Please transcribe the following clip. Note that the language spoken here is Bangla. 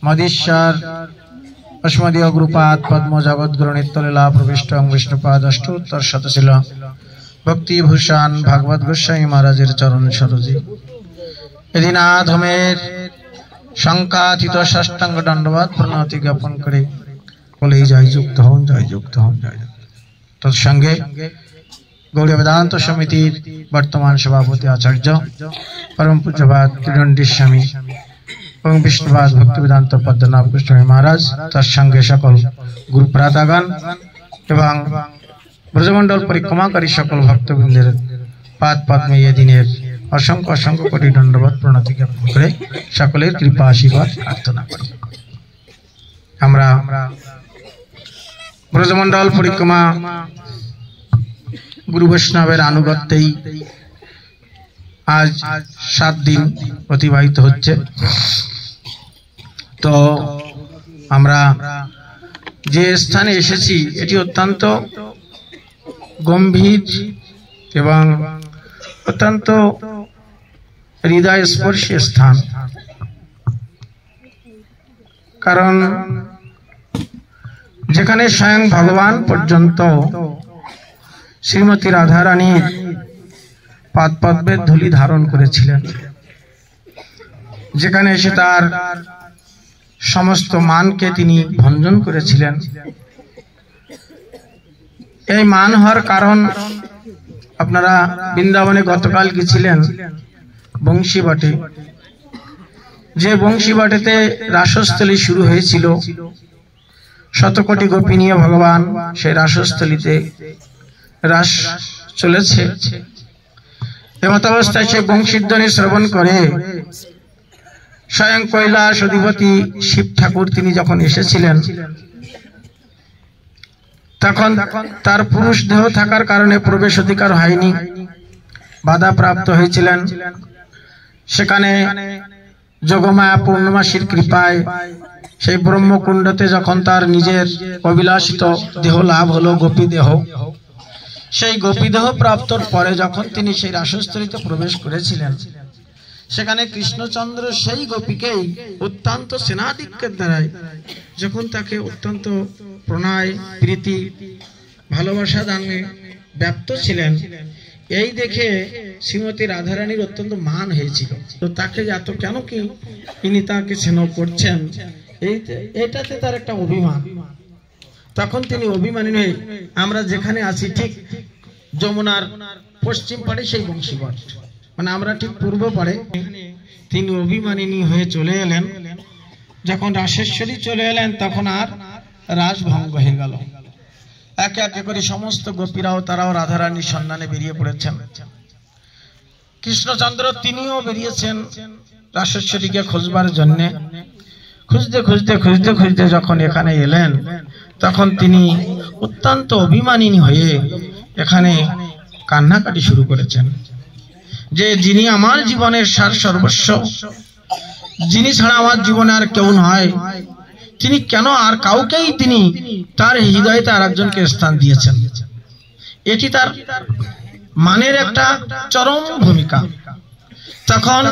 मदीश्वर अस्मदीय गुरुपाद पद्म जगत गुरु नित्यलीला प्रविष्ट विष्णुपाद अष्टोत्तर शतशिल भक्ति भूषण भागवत गोस्वामी महाराजेर चरण सरोजे एदिनाधमेर शंकातीत षष्टांग दंडवत प्रणति ज्ञापन करे बोले जय युक्त हन जय युक्त हन जय तत्संगे गौड़ीय वेदांत समिति वर्तमान सभापति आचार्य परम पूज्यपाद त्रिदंडी स्वामी और विष्णुपाद भक्ति वेदांत पद्मनाभ गोस्वामी महाराज तत्संगे सकल गुरुप्रातागण एवं ब्रजमंडल परिक्रमाकारी सकल भक्तबृंदेर पाद पद्मे ये दिनेर असंख्य असंख्य कोटि दंडवत प्रणति ज्ञापन करे सकलेर कृपा आशीर्वाद प्रार्थना करी। आमरा ब्रजमंडल परिक्रमा गुरु वैष्णवेर अनुगत्येई आज 7 दिन अतिबाहित होच्छे। तो आमरा जे स्थाने एसेছি এটি অত্যন্ত गम्भीर एवं अत्यंत हृदय स्पर्शी स्थान। कारण যেখানে स्वयं भगवान पर्यन्त श्रीमती राधा रानी पाद पद्मेर धूलि धारण करेছিলেন, যেখানে এসে তার समस्त मान के তিনি ভঞ্জন করেছিলেন। এই মান হওয়ার কারণ আপনারা বৃন্দাবনে গতকাল গিয়েছিলেন বংশীবাটে, যে বংশীবাটেতে রাসস্থলী শুরু হয়েছিল। শতকোটি গোপী নিয়ে ভগবান সেই রাসস্থলীতে রাস চলেছে। এমত অবস্থায় সে বংশীধ্বনি শ্রবণ করে स्वयं কৈলাস অধিপতি শিব ঠাকুর তিনি যখন এসেছিলেন তখন তার পুরুষ দেহ থাকার কারণে প্রবেশ অধিকার হয়নি, বাধা প্রাপ্ত হয়েছিলেন। সেখানে যোগমায়া পূর্ণমাসীর কৃপায় সেই ব্রহ্মকুণ্ডতে যখন তার নিজের অবিলাসিত দেহ লাভ হলো গোপী দেহ, সেই গোপী দেহ প্রাপ্তর পরে যখন তিনি সেই রাসস্থলীতে প্রবেশ করেছিলেন সেখানে কৃষ্ণচন্দ্র সেই গোপীকেই অত্যন্ত সেনাধিক্যের দ্বারায় যখন তাকে অত্যন্ত প্রণয় প্রীতি ভালোবাসা দানে ব্যপ্ত ছিলেন, এই দেখে শ্রীমতী রাধারানীর অত্যন্ত মান হয়েছিল। তো তাকে এত কেন কি ইনি তাকে স্নেহ করছেন, এটাতে তার একটা অভিমান। তখন তিনি অভিমানী হয়ে আমরা যেখানে আছি ঠিক যমুনার পশ্চিম পাড়ে সেই বংশীবট, মানে আমরা ঠিক পূর্ব পাড়ে, তিনি অভিমানিনী হয়ে চলে এলেন। যখন রাসেশ্বরী চলে এলেন তখন আর রাস ভঙ্গ হয়ে গেল। একে একে করে সমস্ত গোপীরাও তারাও রাধারানীর সন্ধানে বেরিয়ে পড়েছেন। কৃষ্ণচন্দ্র তিনিও বেরিয়েছেন রাসেশ্বরীকে খোঁজবার জন্য। খুঁজতে খুঁজতে খুঁজতে খুঁজতে যখন এখানে এলেন তখন তিনি অত্যন্ত অভিমানিনী হয়ে এখানে কান্নাকাটি শুরু করেছেন যে যিনি আমার জীবনের সার সর্বস্ব, যিনি ছাড়া আমার জীবনে আর কেউ নয়, তিনি কেন আর কাউকেই তিনি তার হৃদয়তে আর একজনকে স্থান দিয়েছেন। এটি তার মানের একটা চরম ভূমিকা। তখন